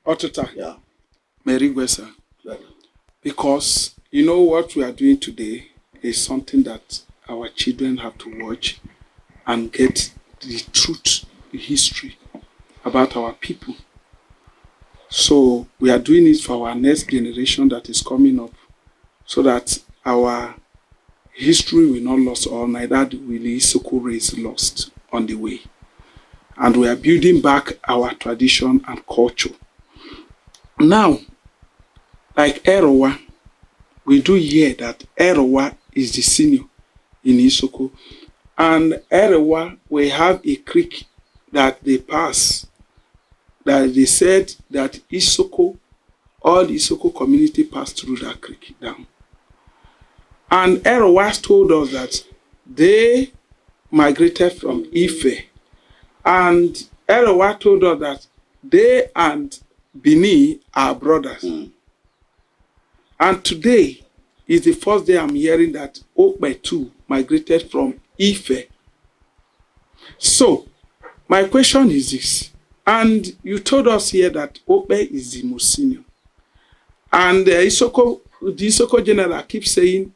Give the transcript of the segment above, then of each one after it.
Otota. Yeah. Mary Gwesa. Because you know what we are doing today is something that our children have to watch and get the truth, the history about our people. So we are doing it for our next generation that is coming up, so that our history will not lose, or neither will the Isoko race lost on the way. And we are building back our tradition and culture. Now, like Erowa, we do hear that Erowa is the senior in Isoko. And Erowa, we have a creek that they pass, that they said that Isoko, all the Isoko community passed through that creek down. And Erowa told us that they migrated from Ife. And Erowa told us that they and Benin are brothers. And today is the first day I'm hearing that Okpe too migrated from Ife. So, my question is this. And you told us here that Okpe is the most senior. And the Isoko general keeps saying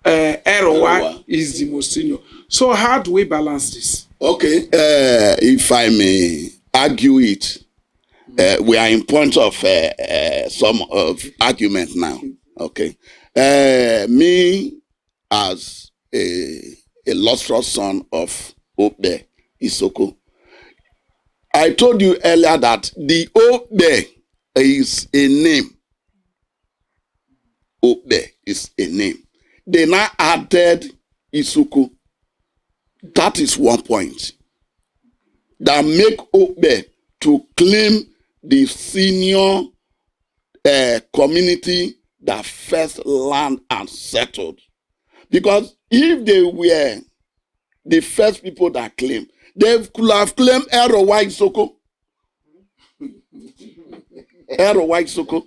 Erowa is the most senior. So how do we balance this? Okay, if I may argue it, we are in point of some of argument now. Okay, me as a illustrious son of Okpe Isoko, I told you earlier that the Okpe is a name. Okpe is a name. They now added Isoko. That is one point that make Okpe to claim the senior community that first land and settled. Because if they were the first people that claimed, they could have claimed Erowa Isoko. Erowa Isoko.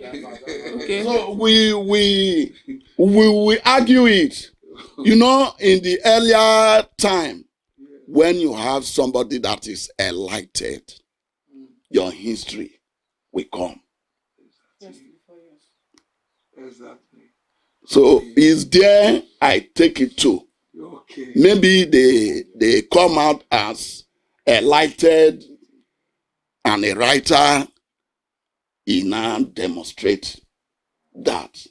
Okay. So we argue it. You know, in the earlier time, when you have somebody that is enlightened, your history will come. Exactly. So is there I take it to. Okay. Maybe they come out as enlightened and a writer, he now demonstrate that.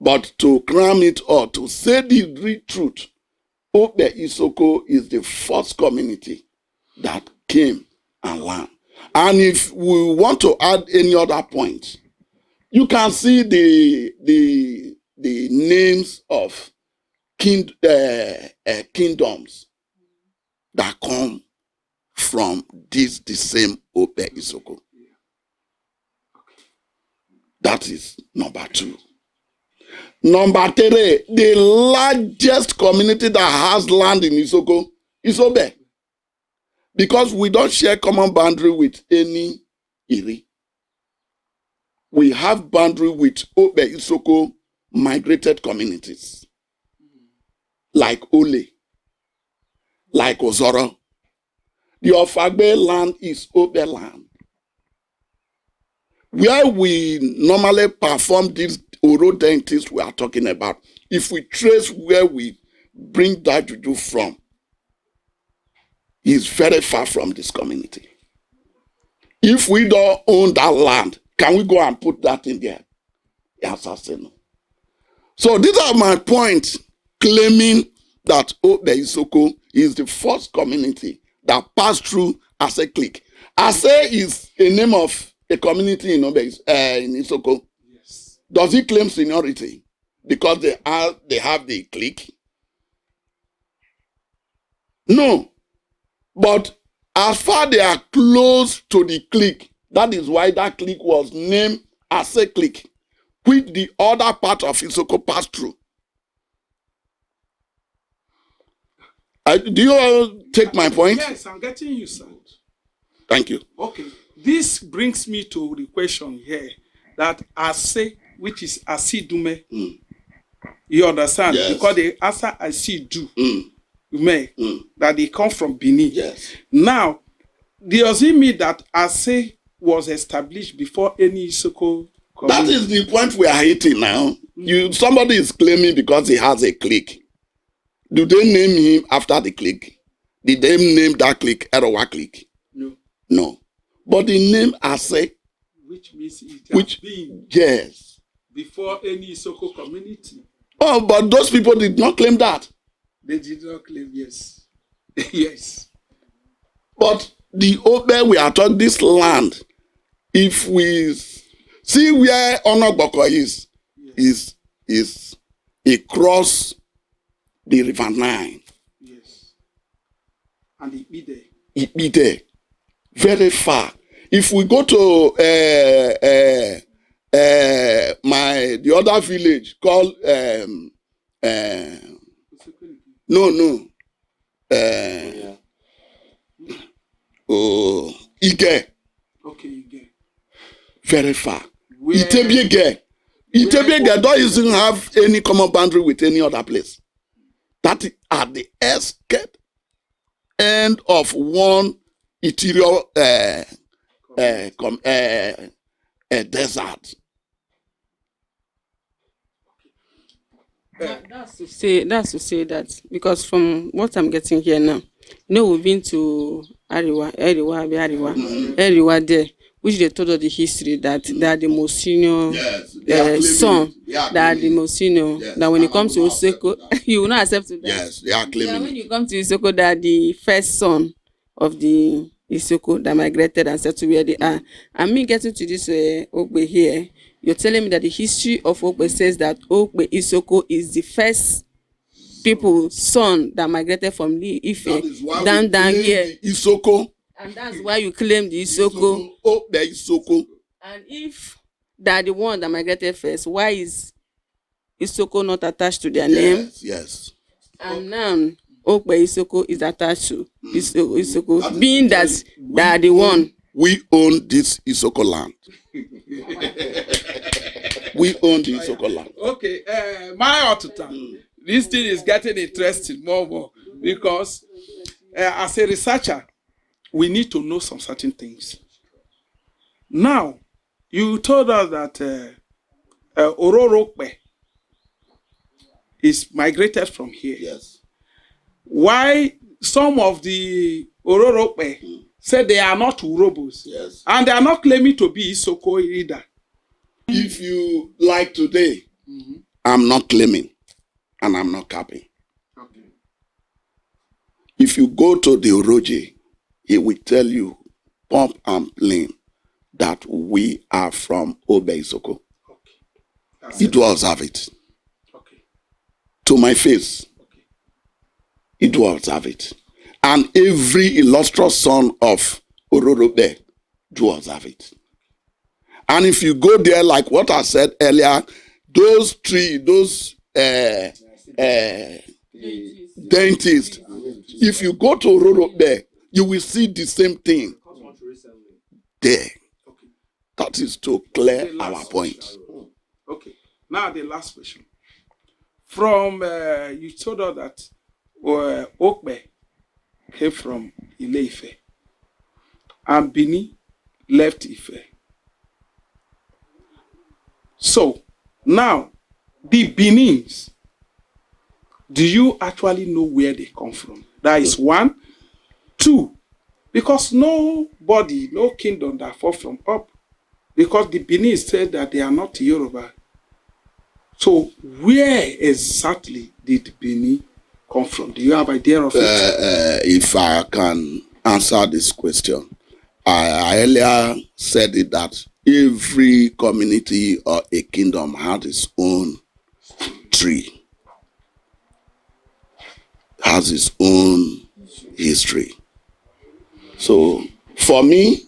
But to cram it or to say the real truth, Okpe Isoko is the first community that came and learned. And if we want to add any other point, you can see the names of kingdoms that come from the same Okpe Isoko. That is number 2. Number 3, the largest community that has land in Isoko is Okpe. Because we don't share common boundary with any Iri. We have boundary with Okpe Isoko migrated communities. Like Ole, like Ozoro. The Ofagbe land is Okpe land. Where we normally perform these oral dentists we are talking about, if we trace where we bring that juju from, is very far from this community. If we don't own that land, can we go and put that in there? The answer is no. So these are my points claiming that Okpe Isoko is the first community that passed through as a clique. Ase is a name of a community in Isoko. Yes. Does he claim seniority because they have the clique? No. But as far they are close to the clique, that is why that clique was named as a clique, which the other part of Isoko passed through. Do you all take my point? Yes, I'm getting you, sir. Thank you. Okay. This brings me to the question here that Ase, which is Asidume, you understand? Yes. Because the answer Asidu, that they come from Benin. Yes. Now, does it mean that Ase was established before any Isoko That community? is the point we are hitting now. Somebody is claiming because he has a clique. Do they name him after the clique? Did they name that clique Erowa clique? No. No. But the name Ase, Which means it has been yes. before any Isoko community. Oh, but those people did not claim that. They did not claim, yes. Yes. But the Okpe we are talking, this land, if we see where Onogboko is across the River Nile. Yes. And it be there. It be there, very far. If we go to the other village called Ige, Okay, you get. very far. Where- Itebiege don't even have any common boundary with any other place. That is at the escape end of one interior desert. That's to say that because from what I'm getting here now, we've been to Ariwa there, which they told us the history that they are the most senior son, that are the most senior. Yes, that when it and comes to I will not Isoko, accept that. you will not accept that. Yes, they are claiming When it. you come to Isoko, they are the first son of the Isoko that migrated and settled where they are. And me getting to this Okpe here, you're telling me that the history of Okpe says that Okpe Isoko is the first son that migrated from Ile-ife That is why down we claim here. the Isoko. And that's why you claim the Isoko. Okpe Isoko. And if they're the one that migrated first, why is Isoko not attached to their name? Yes. And now Okpe Isoko is attached to Isoko, That is being that they are the one. We own this Isoko land. We own the Isoko land. Okay, my auditor, this thing is getting interesting more and more because as a researcher, we need to know some certain things. Now, you told us that Ororokpe is migrated from here. Yes. Why some of the Ororokpe said they are not Urobos, Yes. and they are not claiming to be Isoko either. If you like today, I'm not claiming and I'm not capping. Okay. If you go to the Oroje, he will tell you, pump and plain, that we are from Okpe Isoko. Okay. That's He it. do observe it. Okay. To my face, Okay. he do observe it. And every illustrious son of Ororobe do observe it. And if you go there, like what I said earlier, those dentists, if you go to Ororobe, you will see the same thing there. Okay. That is to clear The our last point. question. Okay. Now the last question. From you told us that Okpe came from Ile-ife and Benin left Ife. So now the Benins, do you actually know where they come from? That is one. Two, because nobody, no kingdom that fall from up. Because the Benin said that they are not Yoruba. So where exactly did Benin come from? Do you have idea of it? If I can answer this question, I earlier said it that every community or a kingdom had its own tree, has its own history. So for me,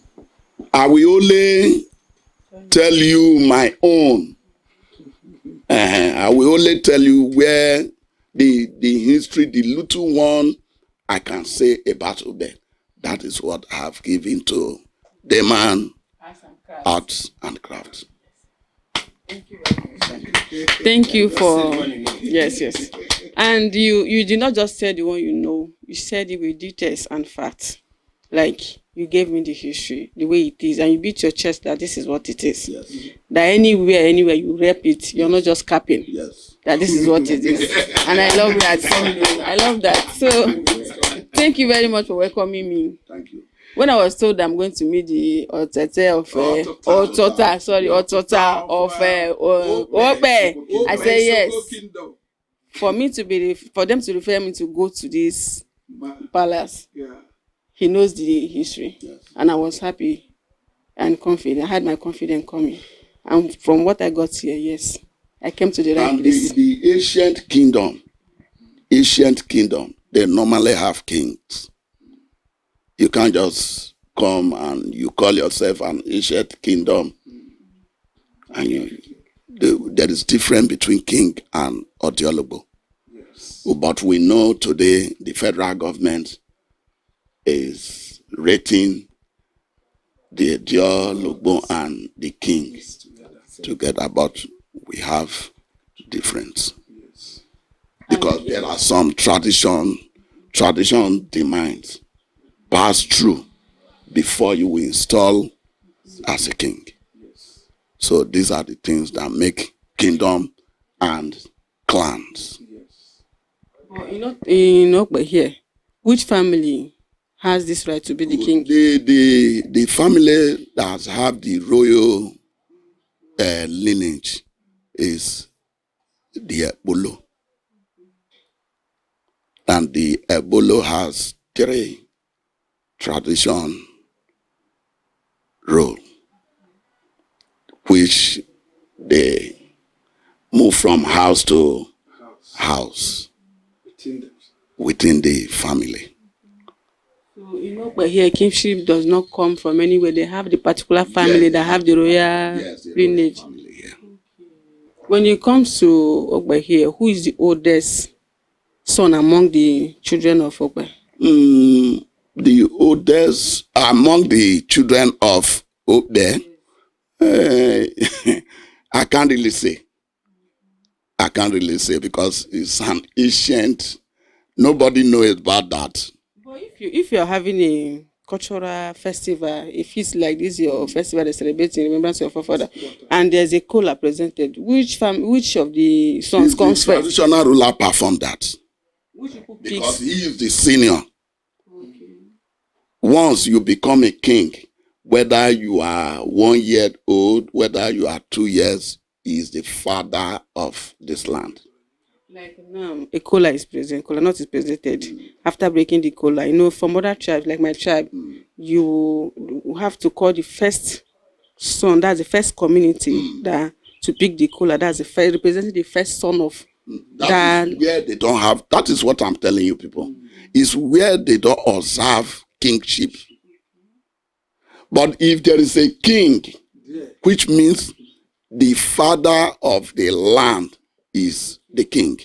I will only tell you my own. I will only tell you where the history, the little one I can say about Okpe. That is what I have given to the man, arts and crafts. Thank you for yes. And you did not just say the one you know. You said it with details and facts. Like you gave me the history, the way it is, and you beat your chest that this is what it is. Yes. That anywhere you rep it, you're not just capping. Yes. That this is what it is. And I love that. I love that. So thank you very much for welcoming me. Thank you. When I was told I'm going to meet the Otota of Okpe, I said yes. For them to refer me to go to this palace. Yeah. He knows the history. Yes. And I was happy and confident. I had my confidence coming. And from what I got here, yes, I came to the right place. The ancient kingdom, they normally have kings. You can't just come and you call yourself an ancient kingdom. And there is difference between king and Obollo-Afor. Yes. But we know today the federal government is rating the Obollo-Afor and the king together, but we have difference. Yes. Because there are some tradition demands pass through before you will install as a king. Yes. So these are the things that make kingdom and clans. Yes. Well, in Okpe here, which family has this right to be the king? The family that have the royal lineage is the Obollo. And the Obollo has 3 tradition role, which they move from house to house within the family. So in Okpe here, kingship does not come from anywhere. They have the particular family that have the royal lineage. Family, yeah. When it comes to Okpe here, who is the oldest son among the children of Okpe? The oldest among the children of Okpe, I can't really say because it's an ancient. Nobody knows about that. But if you're having a cultural festival, if it's like this your festival they celebrate in remembrance of your forefather, and there's a cola presented, which of the sons comes The first? traditional ruler perform that Which people because picks? he is the senior. Once you become a king, whether you are 1 year old, whether you are 2 years, he is the father of this land. Like now, a cola is present, cola nut is presented. After breaking the cola, from other tribes, like my tribe, you have to call the first son, that's the first community that to pick the cola, that's the first, representing the first son of That is where they don't have, that is what I'm telling you people, is where they don't observe kingship. But if there is a king, which means the father of the land is the king,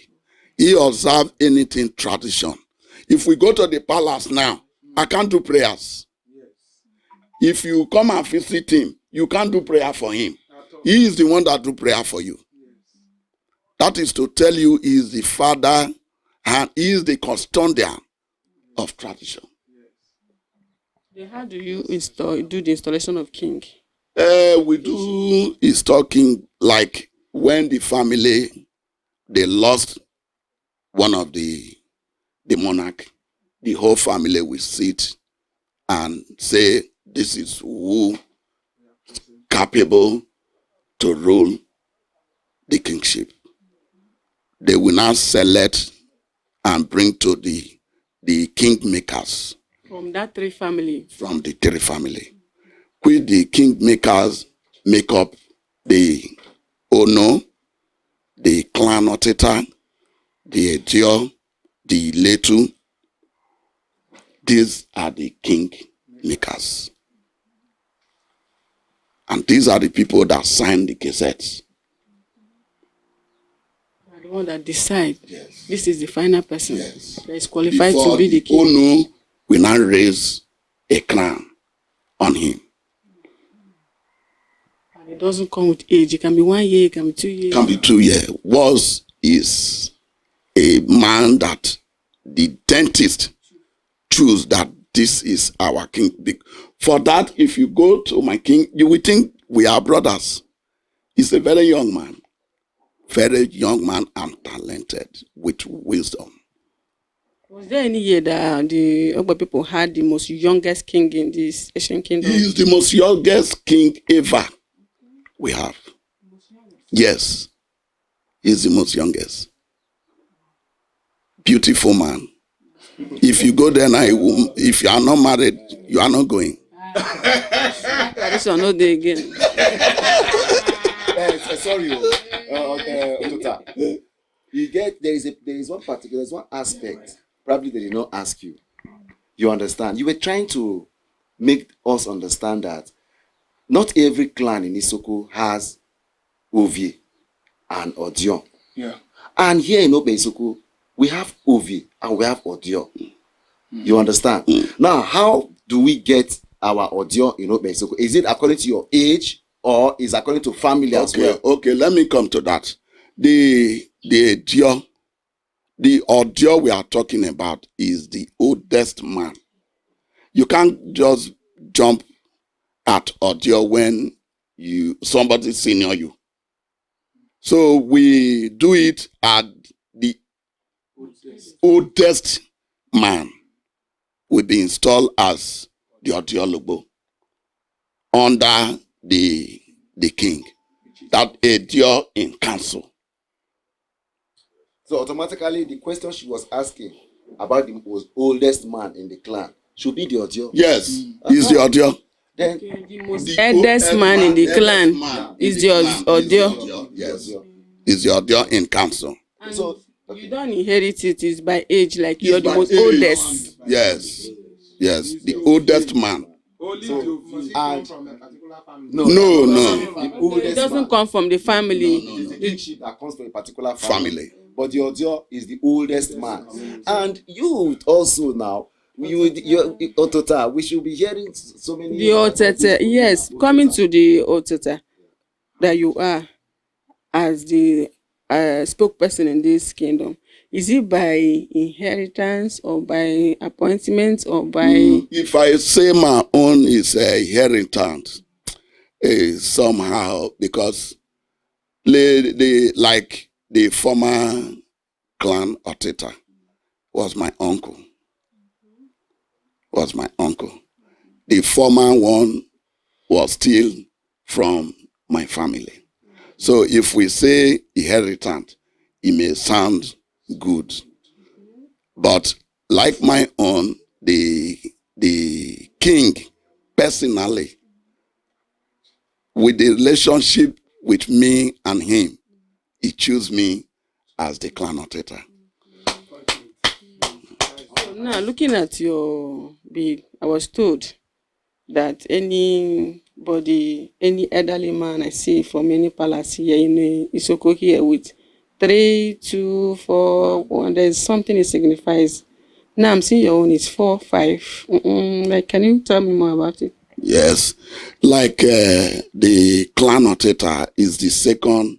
he observes anything tradition. If we go to the palace now, I can't do prayers. If you come and visit him, you can't do prayer for him. He is the one that do prayer for you. That is to tell you he is the father and he is the custodian of tradition. How do you do the installation of king? We do install king like when the family, they lost one of the monarch, the whole family will sit and say, this is who capable to rule the kingship. They will now select and bring to the kingmakers. From that 3 family? From the 3 family. Which the kingmakers make up the Ono, the clan Oteta, the Edio, the Letu. These are the kingmakers. And these are the people that sign the gazettes. The one that decide. Yes. This is the final person. Yes. That is qualified Before to be the king. Ono will now raise a crown on him. And it doesn't come with age. It can be 1 year, it can be 2 years. Can be 2 years. Was is a man that the dentist choose that this is our king. For that, if you go to my king, you will think we are brothers. He's a very young man and talented with wisdom. Was there any year that the Okpe people had the most youngest king in this Asian kingdom? He is the most youngest king ever we have. Yes, he's the most youngest. Beautiful man. If you go there now, if you are not married, you are not going. This one not there again. Sorry, Otota. You get there is one aspect probably they did not ask you. You understand? You were trying to make us understand that not every clan in Isoko has Ovi and Odio. Yeah. And here in Okpe Isoko, we have Ovi and we have Odio. You understand? Now, how do we get our Odio in Okpe Isoko? Is it according to your age or is it according to family as well? Okay, let me come to that. The Odio we are talking about is the oldest man. You can't just jump at Odio when somebody senior you. So we do it at the oldest man will be installed as the Odio Lobo under the king. That Odio in council. So automatically, the question she was asking about the most oldest man in the clan should be the Odio. Yes, he's the Odio. Then The most eldest man in the clan is the Odio. Yes, is the Odio in council. And So you don't inherit it, it's by age, like you're the by most age. oldest. Yes, the oldest man. Only So, to and from a particular family. no, No. the oldest It doesn't man. come from the family. It's the kingship that comes from a particular family. But the Odio is the oldest man. And you also now, Otota, we should be hearing so many. The Otete, yes, coming to the Otete that you are as the spokesperson in this kingdom. Is it by inheritance or by appointment or by? If I say my own is a inheritance, somehow because like the former clan Oteta was my uncle. The former one was still from my family. So if we say inheritance, it may sound good. But like my own, the king personally, with the relationship with me and him, he chose me as the clan Oteta. So now, looking at your bid, I was told that anybody, any elderly man I see from any palace here in Isoko here with 3, 2, 4, 1, there's something it signifies. Now I'm seeing your own is 4, 5. Like, can you tell me more about it? Yes, like the clan Oteta is the second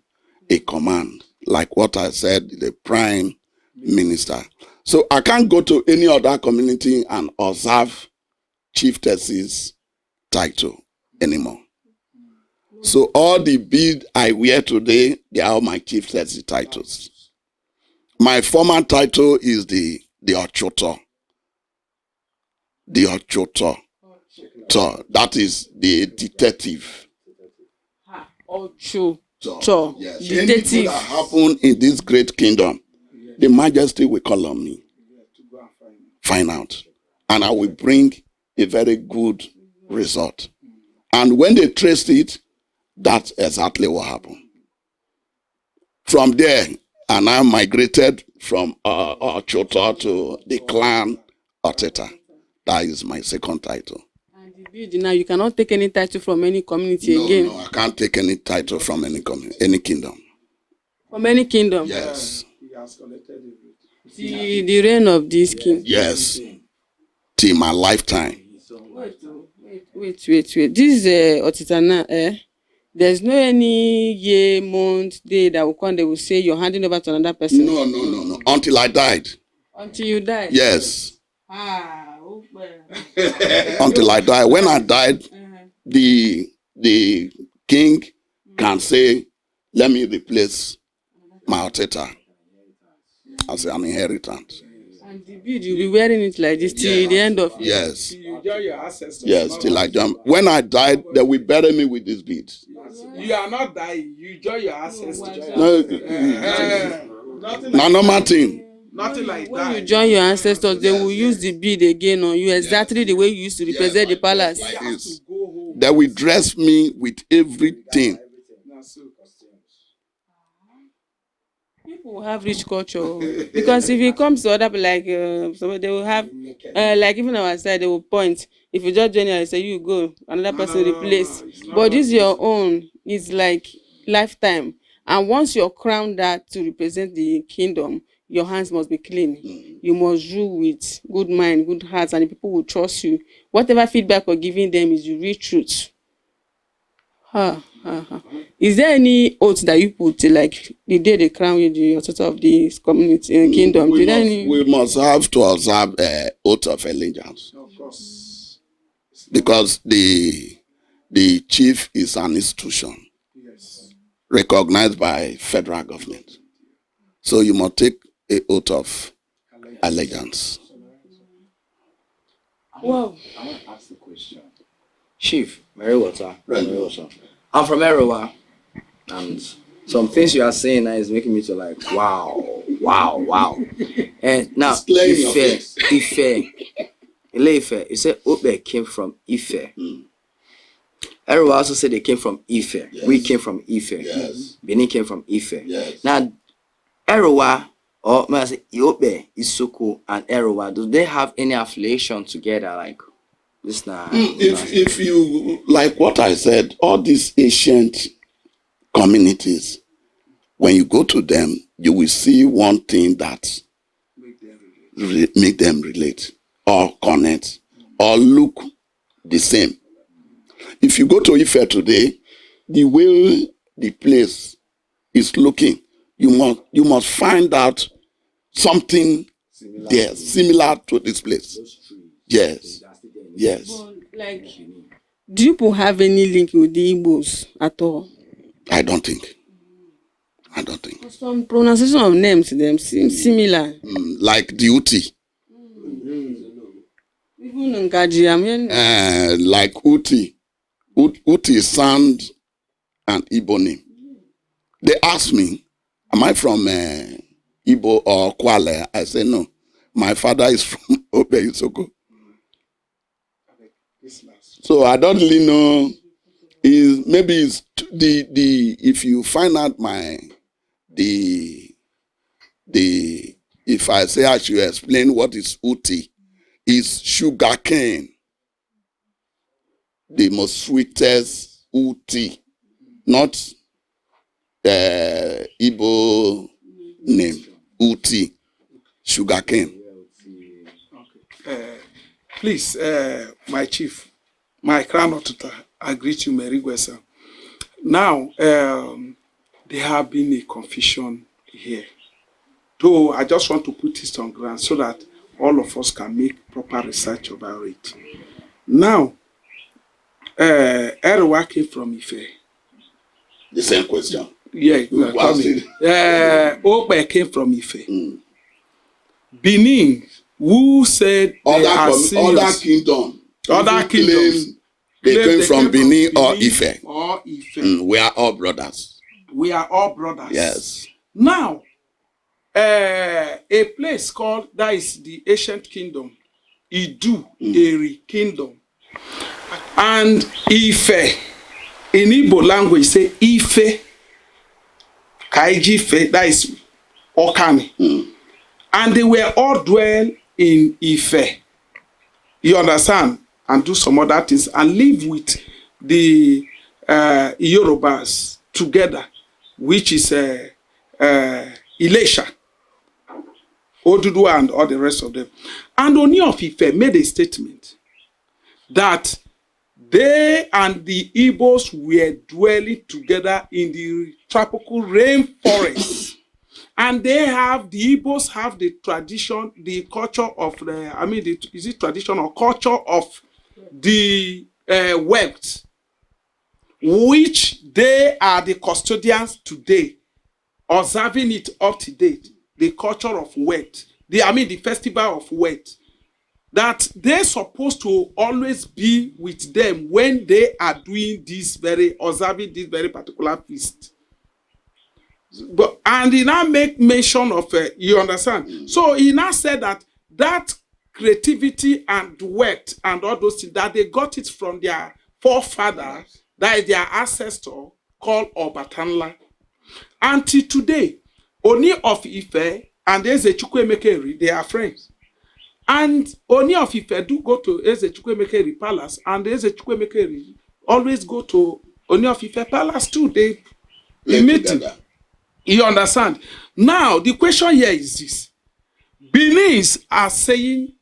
in command, like what I said, the prime minister. So I can't go to any other community and observe chiefess's title anymore. So all the beads I wear today, they are all my chiefess's titles. My former title is the Ochoto. The Ochoto. So that is the detective. Ocho. Yes. Detective. Anything that happened in this great kingdom, the majesty will call on me. Find out. And I will bring a very good result. And when they traced it, that's exactly what happened. From there, and I migrated from Chota to the clan Oteta. That is my second title. And the bid now, you cannot take any title from any community again. No, I can't take any title from any kingdom. From any kingdom. Yes. He has collected everything. The reign of this king. Yes. Till my lifetime. Wait. This Otitana, there's no any year, month, day that will come, they will say you're handing over to another person. No. Until I died. Until you die. Yes. until I die. When I died, the king can say, let me replace my Oteta as an inheritance. And the bead, you'll be wearing it like this till the end of it. Yes. You join your ancestors. Yes, till I jump. When I died, they will bury me with these beads. You are not dying. You join your ancestors. Nothing Now, like normal thing. Nothing like When you that. join your ancestors, they will use the bead again on you exactly the way you used to represent the palace. Like this. They will dress me with everything. People will have rich culture because if it comes to other people, like so they will have like even our side they will point. If you just join here, say you go, another person replace. But this your own is like lifetime. And once you're crowned that to represent the kingdom, your hands must be clean. You must rule with good mind, good heart, and the people will trust you. Whatever feedback you're giving them is the real truth. Is there any oath that you put like the day they crown you the authority of this community kingdom? We must have to observe oath of allegiance. Of course. Because the chief is an institution recognized by federal government. So you must take an oath of allegiance. Wow. I want to ask the question. Chief, Mary Water. I'm from Erewa, and some things you are saying now is making me to like, wow. And now, Ife, Ile-ife, you said Okpe came from Ife. Erewa also said they came from Ife. Yes. We came from Ife. Yes. Benin came from Ife. Yes. Now, Erewa, or may I say Okpe Isoko and Erewa, do they have any affiliation together? Like this now? If you like what I said, all these ancient communities, when you go to them, you will see one thing that make them relate or connect or look the same. If you go to Ife today, the way the place is looking, you must find out something there similar to this place. Yes. But, like, do you have any link with the Igbos at all? I don't think. Some pronunciation of names them seem similar. Like the Uti. Even Ngaji, I mean. Like Uti. Uti sound an Igbo name. They asked me, am I from Igbo or Kwale? I said, no. My father is from Okpe Isoko. So I don't really know. Maybe it's if you find out if I say I should explain what is Uti, is sugar cane. The most sweetest Uti, not Igbo name, Uti, sugar cane. Okay. Please, my chief, my crown auditor, I greet you, Mary Gwesa. Now, there have been a confusion here. Though I just want to put it on ground so that all of us can make proper research about it. Now, Erewa came from Ife. The same question. Yeah, Okpe came from Ife. Benin, who said other kingdom. They came from Benin or Ife. We are all brothers. We are all brothers. Yes. Now, a place called, that is the ancient kingdom, Idu, Eri kingdom. And Ife, in Igbo language, say Ife, Kaiji Fe, that is Okami. And they were all dwell in Ife. You understand? And do some other things and live with the Yorubas together, which is Ilesha, Oduduwa, and all the rest of them. And Oni of Ife made a statement that they and the Igbos were dwelling together in the tropical rainforest. And the Igbos have the tradition, the culture of is it tradition or culture of the wealth, which they are the custodians today, observing it up to date, the culture of wealth, the festival of wealth, that they're supposed to always be with them when they are doing observing this very particular feast. But and he now make mention of you understand. So he now said that creativity and wealth and all those things that they got it from their forefather, that is their ancestor called Obatanla. Until today, Oni of Ife and Eze-Chukwuemeka, they are friends. And Oni of Ife do go to Eze-Chukwuemeka palace, and Eze-Chukwuemeka always go to Oni of Ife palace too. They meet together. You understand? Now, the question here is this. Beninese are saying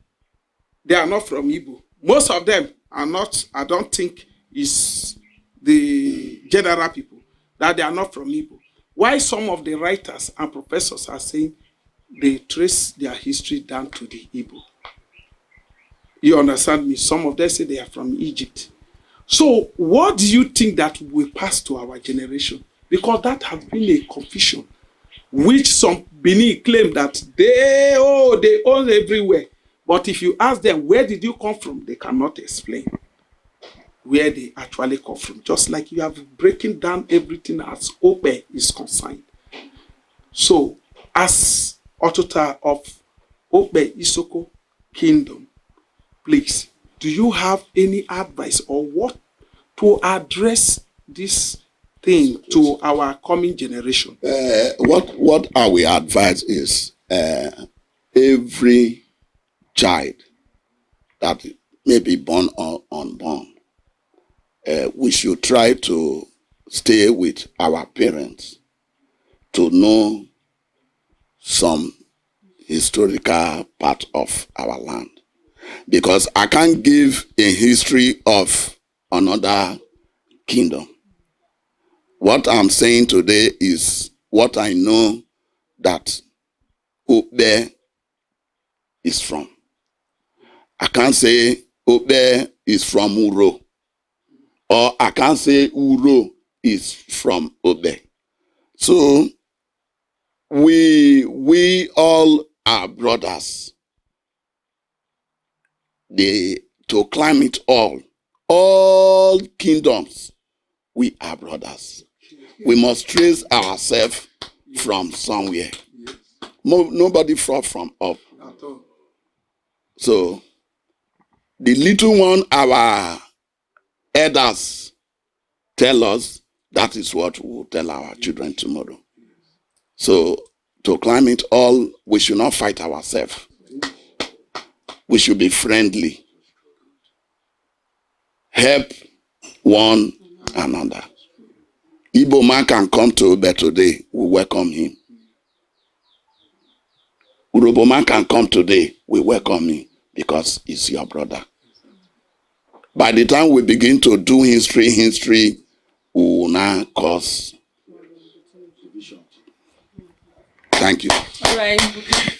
they are not from Igbo. Most of them are not, I don't think, is the general people, that they are not from Igbo. Why some of the writers and professors are saying they trace their history down to the Igbo. You understand me? Some of them say they are from Egypt. So what do you think that will pass to our generation? Because that has been a confusion, which some Benin claim that they own everywhere. But if you ask them, where did you come from? They cannot explain where they actually come from. Just like you have breaking down everything as Okpe is concerned. So, as author of Okpe Isoko Kingdom, please, do you have any advice or what to address this thing to our coming generation? What our advice is, every child that may be born or unborn, we should try to stay with our parents to know some historical part of our land. Because I can't give a history of another kingdom. What I'm saying today is what I know that Okpe is from. I can't say Okpe is from Uro. Or I can't say Uro is from Okpe. So we all are brothers. To climb it all kingdoms, we are brothers. We must trace ourselves from somewhere. Nobody fall from up. So the little one our elders tell us, that is what we will tell our children tomorrow. So to climb it all, we should not fight ourselves. We should be friendly. Help one another. Igbo man can come to Okpe today, we welcome him. Urobo man can come today, we welcome him because he's your brother. By the time we begin to do history we will now cause division. Thank you. All right.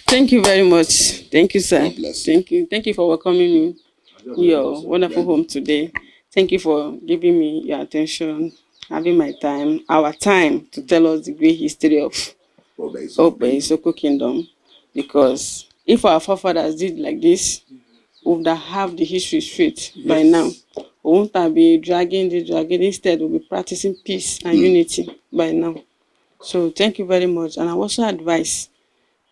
Thank you very much. Thank you, sir. God bless you. Thank you. Thank you for welcoming me in your wonderful home today. Thank you for giving me your attention, having my time, our time, to tell us the great history of Okpe Isoko Kingdom. Because if our forefathers did like this, we would have the history straight by now. We won't be dragging. Instead, we'll be practicing peace and unity by now. So thank you very much. And I also advise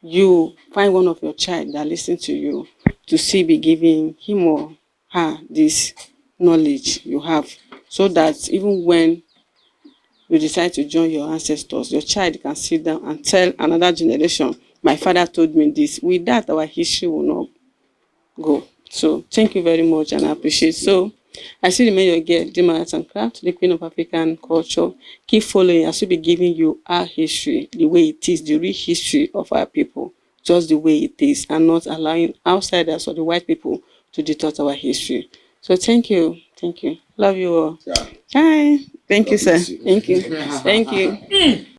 you find one of your child that listen to you to see be giving him or her this knowledge you have, so that even when you decide to join your ancestors, your child can sit down and tell another generation, my father told me this. With that, our history will not go. So thank you very much, and I appreciate. So I still remain your girl, Dima Arts and Craft, the queen of African culture. Keep following. I should be giving you our history, the way it is, the real history of our people, just the way it is, and not allowing outsiders or the white people to distort our history. So thank you. Thank you. Love you all. Yeah. Bye. Thank you, God sir. bless you. Thank you. Thank you.